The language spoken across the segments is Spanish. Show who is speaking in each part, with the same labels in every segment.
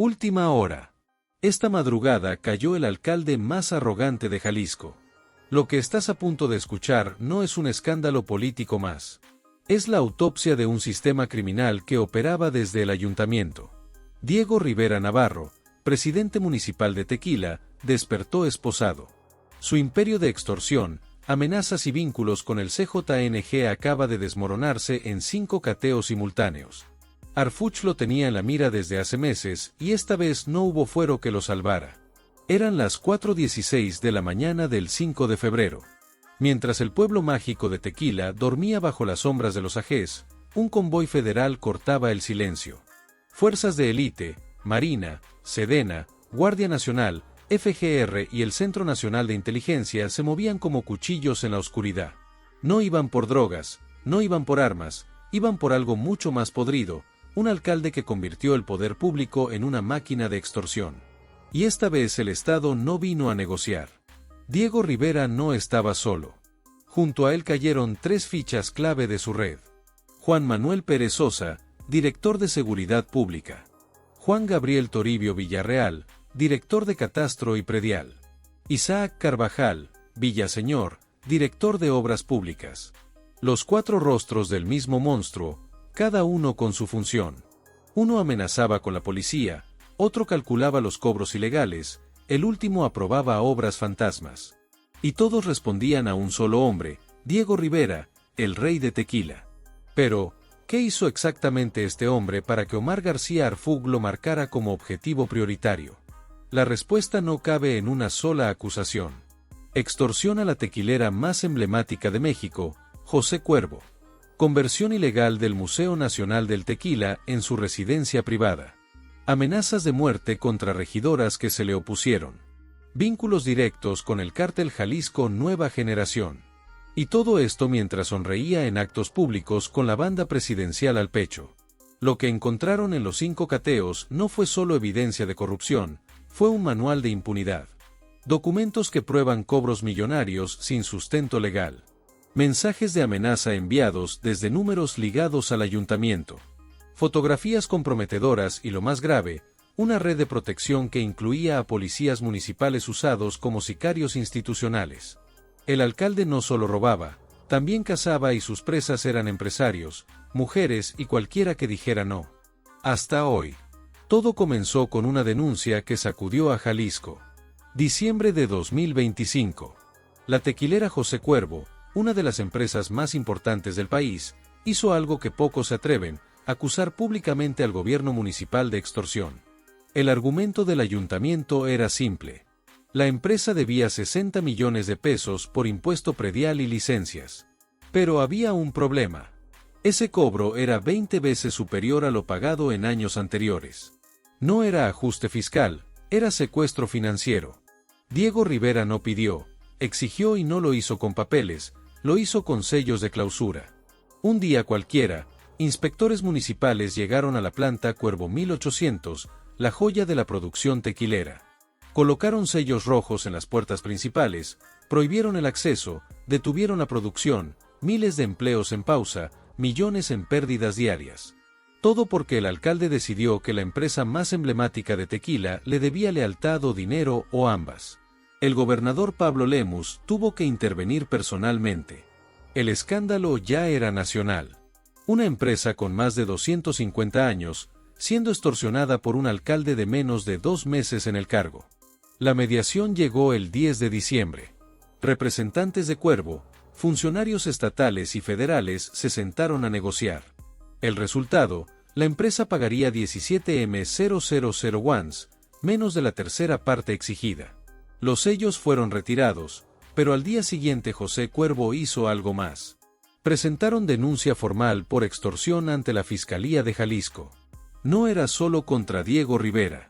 Speaker 1: Última hora. Esta madrugada cayó el alcalde más arrogante de Jalisco. Lo que estás a punto de escuchar no es un escándalo político más. Es la autopsia de un sistema criminal que operaba desde el ayuntamiento. Diego Rivera Navarro, presidente municipal de Tequila, despertó esposado. Su imperio de extorsión, amenazas y vínculos con el CJNG acaba de desmoronarse en 5 cateos simultáneos. Harfuch lo tenía en la mira desde hace meses y esta vez no hubo fuero que lo salvara. Eran las 4:16 de la mañana del 5 de febrero. Mientras el pueblo mágico de Tequila dormía bajo las sombras de los ajés, un convoy federal cortaba el silencio. Fuerzas de élite, Marina, Sedena, Guardia Nacional, FGR y el Centro Nacional de Inteligencia se movían como cuchillos en la oscuridad. No iban por drogas, no iban por armas, iban por algo mucho más podrido, un alcalde que convirtió el poder público en una máquina de extorsión. Y esta vez el Estado no vino a negociar. Diego Rivera no estaba solo. Junto a él cayeron 3 fichas clave de su red. Juan Manuel Pérez Sosa, director de Seguridad Pública. Juan Gabriel Toribio Villarreal, director de Catastro y Predial. Isaac Carvajal, Villaseñor, director de Obras Públicas. Los 4 rostros del mismo monstruo, cada uno con su función. Uno amenazaba con la policía, otro calculaba los cobros ilegales, el último aprobaba obras fantasmas. Y todos respondían a un solo hombre, Diego Rivera, el rey de Tequila. Pero, ¿qué hizo exactamente este hombre para que Omar García Harfuch lo marcara como objetivo prioritario? La respuesta no cabe en una sola acusación. Extorsión a la tequilera más emblemática de México, José Cuervo. Conversión ilegal del Museo Nacional del Tequila en su residencia privada. Amenazas de muerte contra regidoras que se le opusieron. Vínculos directos con el cártel Jalisco Nueva Generación. Y todo esto mientras sonreía en actos públicos con la banda presidencial al pecho. Lo que encontraron en los 5 cateos no fue solo evidencia de corrupción, fue un manual de impunidad. Documentos que prueban cobros millonarios sin sustento legal. Mensajes de amenaza enviados desde números ligados al ayuntamiento. Fotografías comprometedoras y lo más grave, una red de protección que incluía a policías municipales usados como sicarios institucionales. El alcalde no solo robaba, también cazaba y sus presas eran empresarios, mujeres y cualquiera que dijera no. Hasta hoy. Todo comenzó con una denuncia que sacudió a Jalisco. Diciembre de 2025. La tequilera José Cuervo, una de las empresas más importantes del país, hizo algo que pocos se atreven, acusar públicamente al gobierno municipal de extorsión. El argumento del ayuntamiento era simple. La empresa debía 60 millones de pesos por impuesto predial y licencias. Pero había un problema. Ese cobro era 20 veces superior a lo pagado en años anteriores. No era ajuste fiscal, era secuestro financiero. Diego Rivera no pidió, exigió y no lo hizo con papeles, lo hizo con sellos de clausura. Un día cualquiera, inspectores municipales llegaron a la planta Cuervo 1800, la joya de la producción tequilera. Colocaron sellos rojos en las puertas principales, prohibieron el acceso, detuvieron la producción, miles de empleos en pausa, millones en pérdidas diarias. Todo porque el alcalde decidió que la empresa más emblemática de Tequila le debía lealtad o dinero o ambas. El gobernador Pablo Lemus tuvo que intervenir personalmente. El escándalo ya era nacional. Una empresa con más de 250 años, siendo extorsionada por un alcalde de menos de 2 meses en el cargo. La mediación llegó el 10 de diciembre. Representantes de Cuervo, funcionarios estatales y federales se sentaron a negociar. El resultado, la empresa pagaría 17,000 wons, menos de la tercera parte exigida. Los sellos fueron retirados, pero al día siguiente José Cuervo hizo algo más. Presentaron denuncia formal por extorsión ante la Fiscalía de Jalisco. No era solo contra Diego Rivera.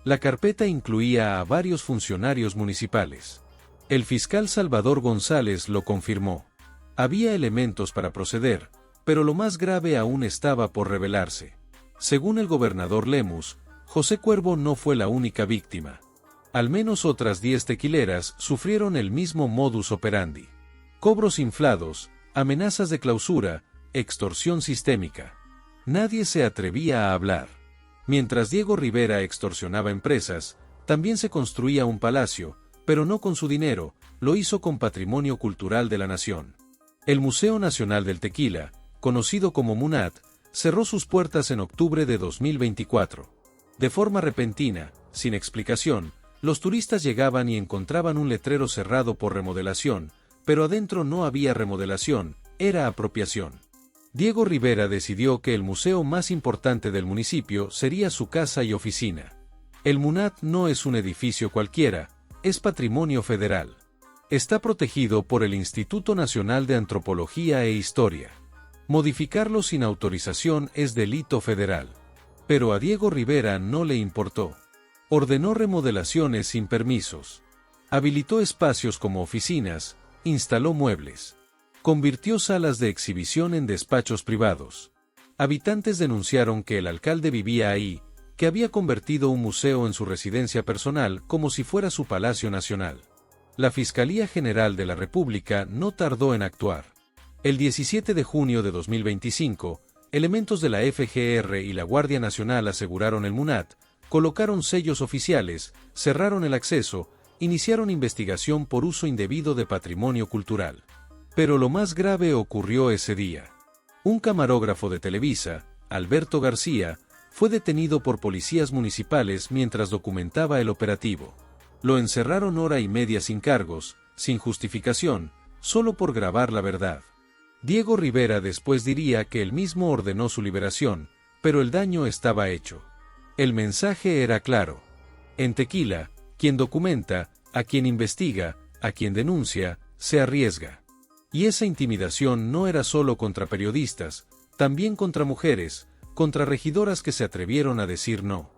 Speaker 1: La carpeta incluía a varios funcionarios municipales. El fiscal Salvador González lo confirmó. Había elementos para proceder, pero lo más grave aún estaba por revelarse. Según el gobernador Lemus, José Cuervo no fue la única víctima. Al menos otras 10 tequileras sufrieron el mismo modus operandi. Cobros inflados, amenazas de clausura, extorsión sistémica. Nadie se atrevía a hablar. Mientras Diego Rivera extorsionaba empresas, también se construía un palacio, pero no con su dinero, lo hizo con patrimonio cultural de la nación. El Museo Nacional del Tequila, conocido como MUNAT, cerró sus puertas en octubre de 2024. De forma repentina, sin explicación, los turistas llegaban y encontraban un letrero cerrado por remodelación, pero adentro no había remodelación, era apropiación. Diego Rivera decidió que el museo más importante del municipio sería su casa y oficina. El MUNAT no es un edificio cualquiera, es patrimonio federal. Está protegido por el Instituto Nacional de Antropología e Historia. Modificarlo sin autorización es delito federal. Pero a Diego Rivera no le importó. Ordenó remodelaciones sin permisos. Habilitó espacios como oficinas, instaló muebles. Convirtió salas de exhibición en despachos privados. Habitantes denunciaron que el alcalde vivía ahí, que había convertido un museo en su residencia personal como si fuera su palacio nacional. La Fiscalía General de la República no tardó en actuar. El 17 de junio de 2025, elementos de la FGR y la Guardia Nacional aseguraron el MUNAT, colocaron sellos oficiales, cerraron el acceso, iniciaron investigación por uso indebido de patrimonio cultural. Pero lo más grave ocurrió ese día. Un camarógrafo de Televisa, Alberto García, fue detenido por policías municipales mientras documentaba el operativo. Lo encerraron hora y media sin cargos, sin justificación, solo por grabar la verdad. Diego Rivera después diría que él mismo ordenó su liberación, pero el daño estaba hecho. El mensaje era claro. En Tequila, quien documenta, a quien investiga, a quien denuncia, se arriesga. Y esa intimidación no era solo contra periodistas, también contra mujeres, contra regidoras que se atrevieron a decir no.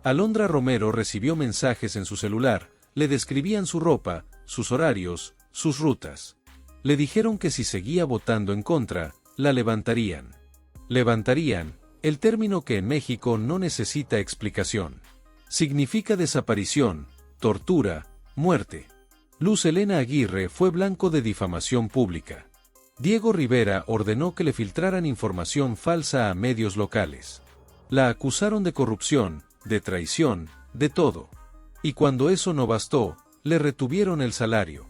Speaker 1: Alondra Romero recibió mensajes en su celular, le describían su ropa, sus horarios, sus rutas. Le dijeron que si seguía votando en contra, la levantarían. Levantarían, el término que en México no necesita explicación. Significa desaparición, tortura, muerte. Luz Helena Aguirre fue blanco de difamación pública. Diego Rivera ordenó que le filtraran información falsa a medios locales. La acusaron de corrupción, de traición, de todo. Y cuando eso no bastó, le retuvieron el salario.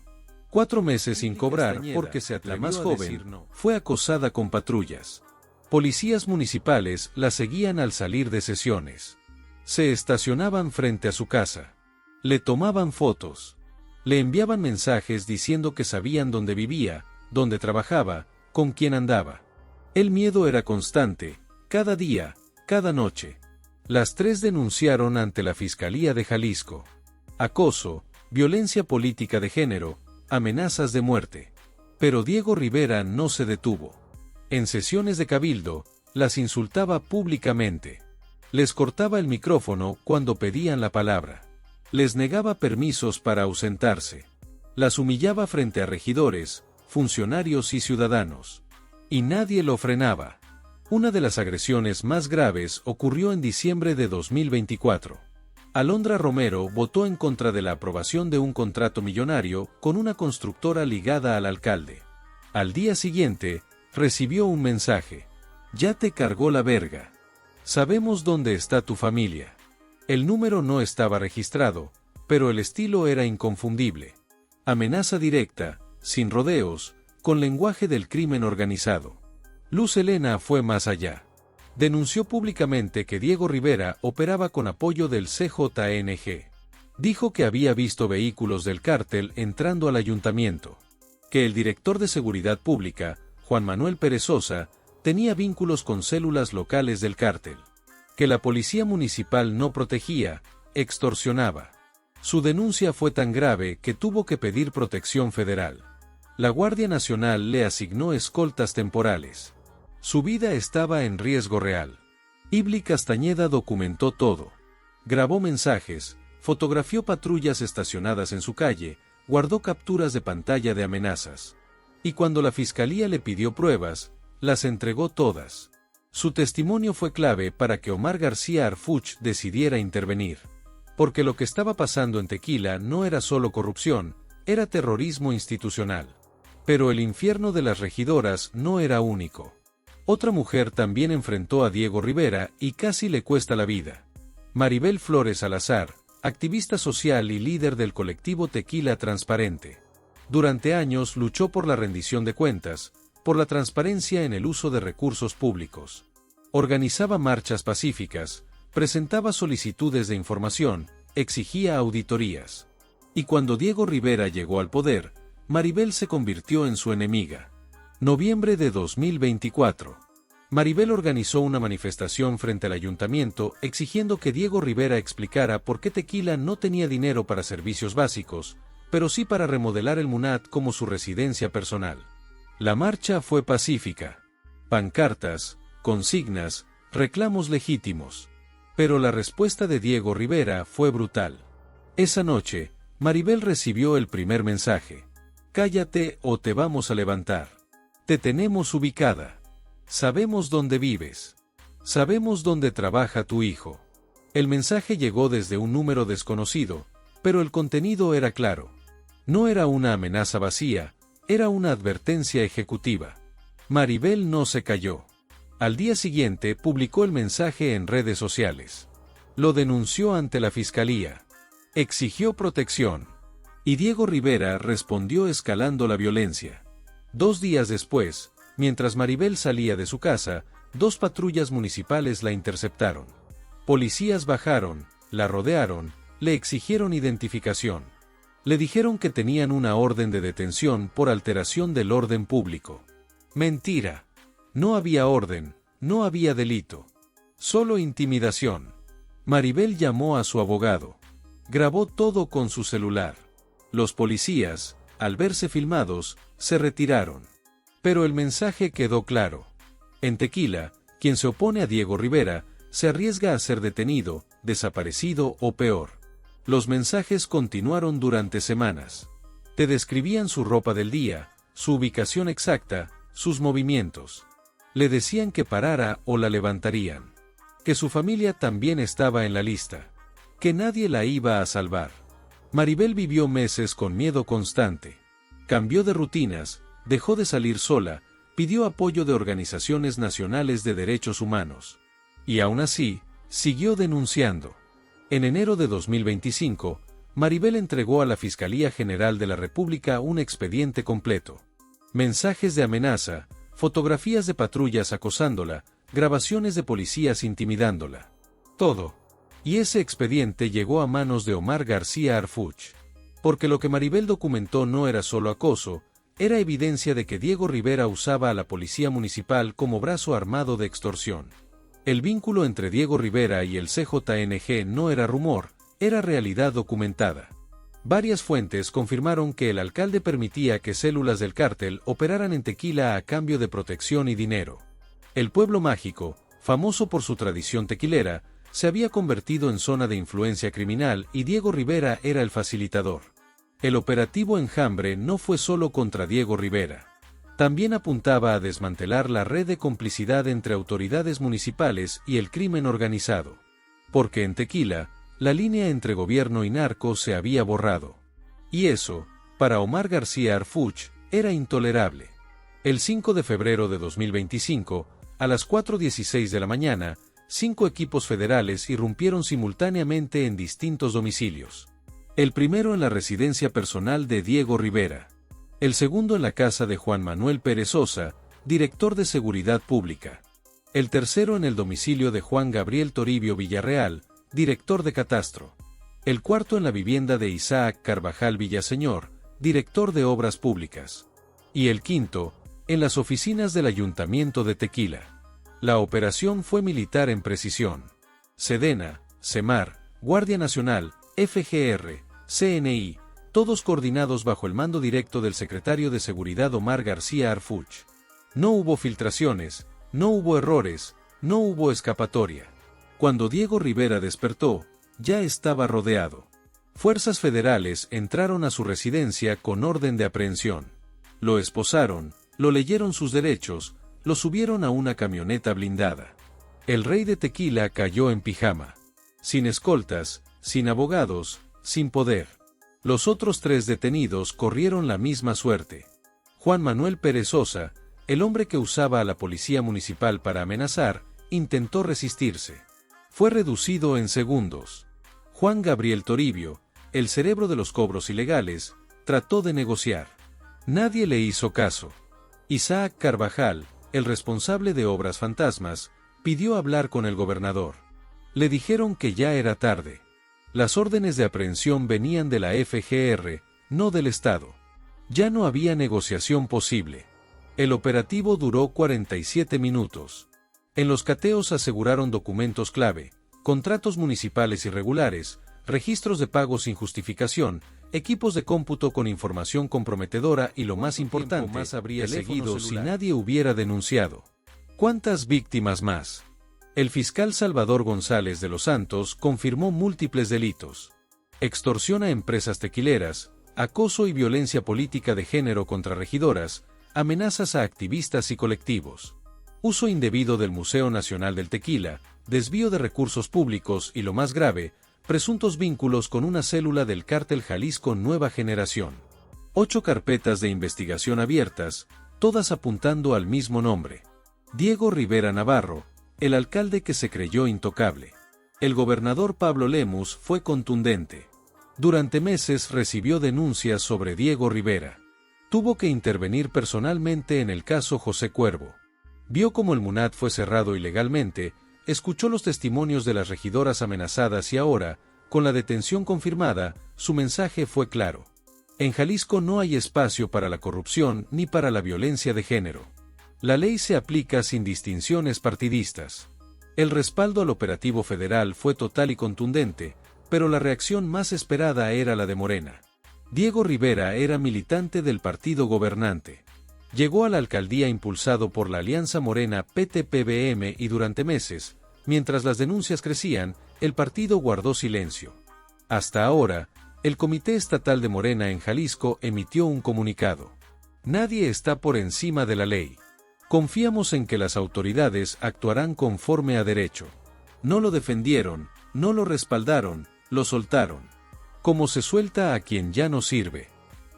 Speaker 1: 4 meses sin cobrar porque se atrevió. La más joven fue acosada con patrullas. Policías municipales la seguían al salir de sesiones. Se estacionaban frente a su casa. Le tomaban fotos. Le enviaban mensajes diciendo que sabían dónde vivía, dónde trabajaba, con quién andaba. El miedo era constante, cada día, cada noche. Las 3 denunciaron ante la Fiscalía de Jalisco. Acoso, violencia política de género, amenazas de muerte. Pero Diego Rivera no se detuvo. En sesiones de cabildo, las insultaba públicamente. Les cortaba el micrófono cuando pedían la palabra. Les negaba permisos para ausentarse. Las humillaba frente a regidores, funcionarios y ciudadanos. Y nadie lo frenaba. Una de las agresiones más graves ocurrió en diciembre de 2024. Alondra Romero votó en contra de la aprobación de un contrato millonario con una constructora ligada al alcalde. Al día siguiente, recibió un mensaje. Ya te cargó la verga. Sabemos dónde está tu familia. El número no estaba registrado, pero el estilo era inconfundible. Amenaza directa, sin rodeos, con lenguaje del crimen organizado. Luz Helena fue más allá. Denunció públicamente que Diego Rivera operaba con apoyo del CJNG. Dijo que había visto vehículos del cártel entrando al ayuntamiento. Que el director de Seguridad Pública, Juan Manuel Perezosa, tenía vínculos con células locales del cártel. Que la policía municipal no protegía, extorsionaba. Su denuncia fue tan grave que tuvo que pedir protección federal. La Guardia Nacional le asignó escoltas temporales. Su vida estaba en riesgo real. Ibli Castañeda documentó todo. Grabó mensajes, fotografió patrullas estacionadas en su calle, guardó capturas de pantalla de amenazas. Y cuando la fiscalía le pidió pruebas, las entregó todas. Su testimonio fue clave para que Omar García Harfuch decidiera intervenir. Porque lo que estaba pasando en Tequila no era solo corrupción, era terrorismo institucional. Pero el infierno de las regidoras no era único. Otra mujer también enfrentó a Diego Rivera y casi le cuesta la vida. Maribel Flores Salazar, activista social y líder del colectivo Tequila Transparente. Durante años luchó por la rendición de cuentas, por la transparencia en el uso de recursos públicos. Organizaba marchas pacíficas, presentaba solicitudes de información, exigía auditorías. Y cuando Diego Rivera llegó al poder, Maribel se convirtió en su enemiga. Noviembre de 2024. Maribel organizó una manifestación frente al ayuntamiento exigiendo que Diego Rivera explicara por qué Tequila no tenía dinero para servicios básicos, pero sí para remodelar el Munat como su residencia personal. La marcha fue pacífica. Pancartas, consignas, reclamos legítimos. Pero la respuesta de Diego Rivera fue brutal. Esa noche, Maribel recibió el primer mensaje. Cállate o te vamos a levantar. Te tenemos ubicada. Sabemos dónde vives. Sabemos dónde trabaja tu hijo. El mensaje llegó desde un número desconocido, pero el contenido era claro. No era una amenaza vacía, era una advertencia ejecutiva. Maribel no se cayó. Al día siguiente publicó el mensaje en redes sociales. Lo denunció ante la fiscalía. Exigió protección. Y Diego Rivera respondió escalando la violencia. 2 días después, mientras Maribel salía de su casa, 2 patrullas municipales la interceptaron. Policías bajaron, la rodearon, le exigieron identificación. Le dijeron que tenían una orden de detención por alteración del orden público. Mentira. No había orden, no había delito. Solo intimidación. Maribel llamó a su abogado. Grabó todo con su celular. Los policías, al verse filmados, se retiraron. Pero el mensaje quedó claro. En Tequila, quien se opone a Diego Rivera, se arriesga a ser detenido, desaparecido o peor. Los mensajes continuaron durante semanas. Te describían su ropa del día, su ubicación exacta, sus movimientos. Le decían que parara o la levantarían. Que su familia también estaba en la lista. Que nadie la iba a salvar. Maribel vivió meses con miedo constante. Cambió de rutinas, dejó de salir sola, pidió apoyo de organizaciones nacionales de derechos humanos. Y aún así, siguió denunciando. En enero de 2025, Maribel entregó a la Fiscalía General de la República un expediente completo. Mensajes de amenaza, fotografías de patrullas acosándola, grabaciones de policías intimidándola. Todo. Y ese expediente llegó a manos de Omar García Harfuch. Porque lo que Maribel documentó no era solo acoso, era evidencia de que Diego Rivera usaba a la policía municipal como brazo armado de extorsión. El vínculo entre Diego Rivera y el CJNG no era rumor, era realidad documentada. Varias fuentes confirmaron que el alcalde permitía que células del cártel operaran en Tequila a cambio de protección y dinero. El pueblo mágico, famoso por su tradición tequilera, se había convertido en zona de influencia criminal y Diego Rivera era el facilitador. El operativo Enjambre no fue solo contra Diego Rivera. También apuntaba a desmantelar la red de complicidad entre autoridades municipales y el crimen organizado. Porque en Tequila, la línea entre gobierno y narco se había borrado. Y eso, para Omar García Harfuch, era intolerable. El 5 de febrero de 2025, a las 4:16 de la mañana, 5 equipos federales irrumpieron simultáneamente en distintos domicilios. El primero en la residencia personal de Diego Rivera. El segundo en la casa de Juan Manuel Pérez Sosa, director de Seguridad Pública. El tercero en el domicilio de Juan Gabriel Toribio Villarreal, director de Catastro. El cuarto en la vivienda de Isaac Carvajal Villaseñor, director de Obras Públicas. Y el quinto, en las oficinas del Ayuntamiento de Tequila. La operación fue militar en precisión. Sedena, Semar, Guardia Nacional, FGR, CNI, todos coordinados bajo el mando directo del secretario de Seguridad Omar García Harfuch. No hubo filtraciones, no hubo errores, no hubo escapatoria. Cuando Diego Rivera despertó, ya estaba rodeado. Fuerzas federales entraron a su residencia con orden de aprehensión. Lo esposaron, lo leyeron sus derechos, lo subieron a una camioneta blindada. El rey de Tequila cayó en pijama. Sin escoltas, sin abogados, sin poder. Los otros 3 detenidos corrieron la misma suerte. Juan Manuel Pérez Sosa, el hombre que usaba a la policía municipal para amenazar, intentó resistirse. fue reducido en segundos. Juan Gabriel Toribio, el cerebro de los cobros ilegales, trató de negociar. Nadie le hizo caso. Isaac Carvajal, el responsable de Obras Fantasmas, pidió hablar con el gobernador. Le dijeron que ya era tarde. Las órdenes de aprehensión venían de la FGR, no del Estado. Ya no había negociación posible. El operativo duró 47 minutos. En los cateos aseguraron documentos clave, contratos municipales irregulares, registros de pagos sin justificación, equipos de cómputo con información comprometedora y lo más importante, más habría seguido si nadie hubiera denunciado. ¿Cuántas víctimas más? El fiscal Salvador González de los Santos confirmó múltiples delitos: extorsión a empresas tequileras, acoso y violencia política de género contra regidoras, amenazas a activistas y colectivos, uso indebido del Museo Nacional del Tequila, desvío de recursos públicos y, lo más grave, presuntos vínculos con una célula del cártel Jalisco Nueva Generación. 8 carpetas de investigación abiertas, todas apuntando al mismo nombre: Diego Rivera Navarro, el alcalde que se creyó intocable. El gobernador Pablo Lemus fue contundente. Durante meses recibió denuncias sobre Diego Rivera. Tuvo que intervenir personalmente en el caso José Cuervo. Vio cómo el MUNAT fue cerrado ilegalmente, escuchó los testimonios de las regidoras amenazadas y ahora, con la detención confirmada, su mensaje fue claro. En Jalisco no hay espacio para la corrupción ni para la violencia de género. La ley se aplica sin distinciones partidistas. El respaldo al operativo federal fue total y contundente, pero la reacción más esperada era la de Morena. Diego Rivera era militante del partido gobernante. Llegó a la alcaldía impulsado por la alianza Morena PT-PBM y durante meses, mientras las denuncias crecían, el partido guardó silencio. Hasta ahora, el Comité Estatal de Morena en Jalisco emitió un comunicado. Nadie está por encima de la ley. Confiamos en que las autoridades actuarán conforme a derecho. No lo defendieron, no lo respaldaron, lo soltaron. Como se suelta a quien ya no sirve.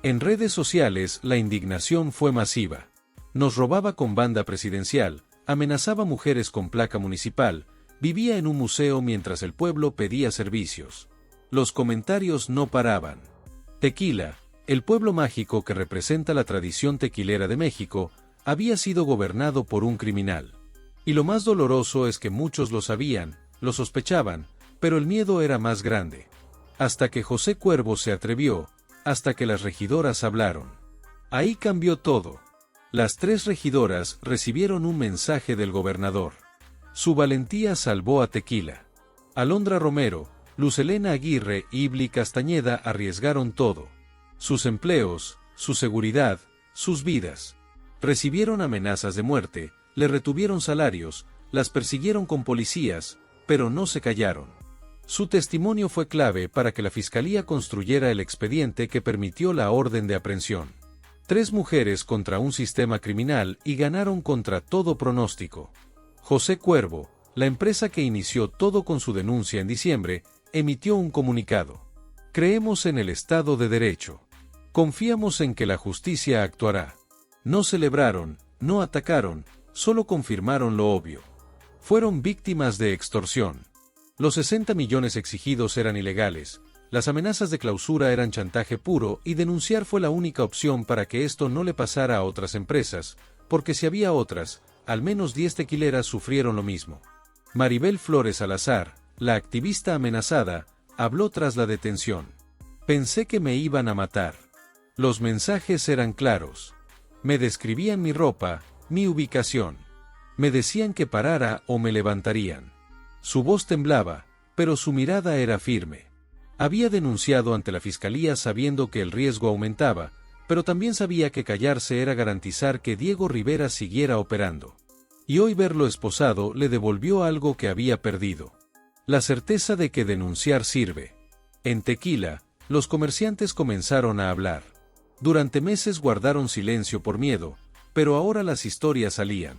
Speaker 1: En redes sociales la indignación fue masiva. Nos robaba con banda presidencial, amenazaba mujeres con placa municipal, vivía en un museo mientras el pueblo pedía servicios. Los comentarios no paraban. Tequila, el pueblo mágico que representa la tradición tequilera de México, había sido gobernado por un criminal. Y lo más doloroso es que muchos lo sabían, lo sospechaban, pero el miedo era más grande. Hasta que José Cuervo se atrevió, hasta que las regidoras hablaron. Ahí cambió todo. Las 3 regidoras recibieron un mensaje del gobernador. Su valentía salvó a Tequila. Alondra Romero, Luz Helena Aguirre y Ibli Castañeda arriesgaron todo. Sus empleos, su seguridad, sus vidas. Recibieron amenazas de muerte, le retuvieron salarios, las persiguieron con policías, pero no se callaron. Su testimonio fue clave para que la fiscalía construyera el expediente que permitió la orden de aprehensión. 3 mujeres contra un sistema criminal y ganaron contra todo pronóstico. José Cuervo, la empresa que inició todo con su denuncia en diciembre, emitió un comunicado. Creemos en el Estado de Derecho. Confiamos en que la justicia actuará. No celebraron, no atacaron, solo confirmaron lo obvio. Fueron víctimas de extorsión. Los 60 millones exigidos eran ilegales, las amenazas de clausura eran chantaje puro y denunciar fue la única opción para que esto no le pasara a otras empresas, porque si había otras, al menos 10 tequileras sufrieron lo mismo. Maribel Flores Salazar, la activista amenazada, habló tras la detención. Pensé que me iban a matar. Los mensajes eran claros. Me describían mi ropa, mi ubicación. Me decían que parara o me levantarían. Su voz temblaba, pero su mirada era firme. Había denunciado ante la fiscalía sabiendo que el riesgo aumentaba, pero también sabía que callarse era garantizar que Diego Rivera siguiera operando. Y hoy verlo esposado le devolvió algo que había perdido. La certeza de que denunciar sirve. En Tequila, los comerciantes comenzaron a hablar. Durante meses guardaron silencio por miedo, pero ahora las historias salían.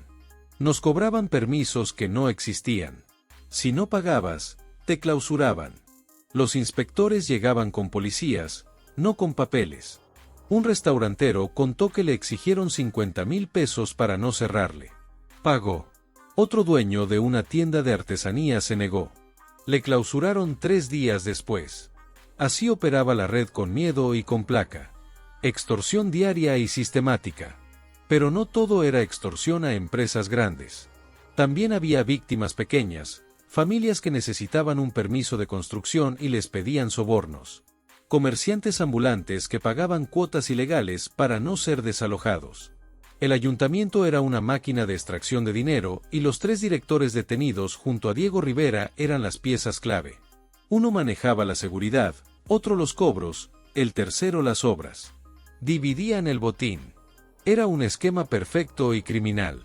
Speaker 1: Nos cobraban permisos que no existían. Si no pagabas, te clausuraban. Los inspectores llegaban con policías, no con papeles. Un restaurantero contó que le exigieron 50,000 pesos para no cerrarle. Pagó. Otro dueño de una tienda de artesanía se negó. Le clausuraron 3 días después. Así operaba la red con miedo y con placa. Extorsión diaria y sistemática. Pero no todo era extorsión a empresas grandes. También había víctimas pequeñas, familias que necesitaban un permiso de construcción y les pedían sobornos. Comerciantes ambulantes que pagaban cuotas ilegales para no ser desalojados. El ayuntamiento era una máquina de extracción de dinero y los 3 directores detenidos junto a Diego Rivera eran las piezas clave. Uno manejaba la seguridad, otro los cobros, el tercero las obras. Dividían el botín. Era un esquema perfecto y criminal.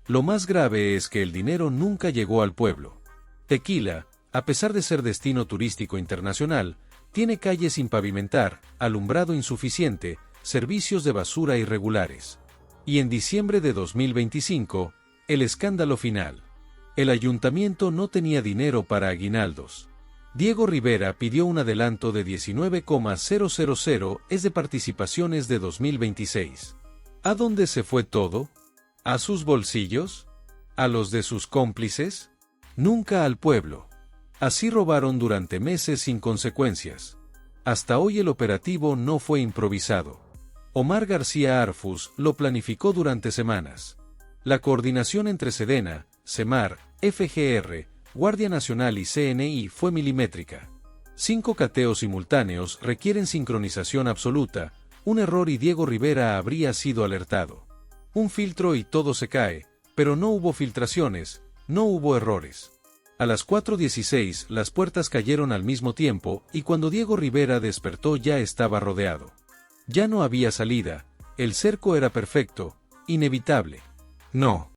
Speaker 1: Lo más grave es que el dinero nunca llegó al pueblo. Tequila, a pesar de ser destino turístico internacional, tiene calles sin pavimentar, alumbrado insuficiente, servicios de basura irregulares. Y en diciembre de 2025, el escándalo final. El ayuntamiento no tenía dinero para aguinaldos. Diego Rivera pidió un adelanto de 19,000 es de participaciones de 2026. ¿A dónde se fue todo? ¿A sus bolsillos? ¿A los de sus cómplices? Nunca al pueblo. Así robaron durante meses sin consecuencias. Hasta hoy el operativo no fue improvisado. Omar García Arfus lo planificó durante semanas. La coordinación entre Sedena, Semar, FGR, Guardia Nacional y CNI fue milimétrica. 5 cateos simultáneos requieren sincronización absoluta, un error y Diego Rivera habría sido alertado. Un filtro y todo se cae, pero no hubo filtraciones, no hubo errores. A las 4:16 las puertas cayeron al mismo tiempo y cuando Diego Rivera despertó ya estaba rodeado. Ya no había salida, el cerco era perfecto, inevitable. No.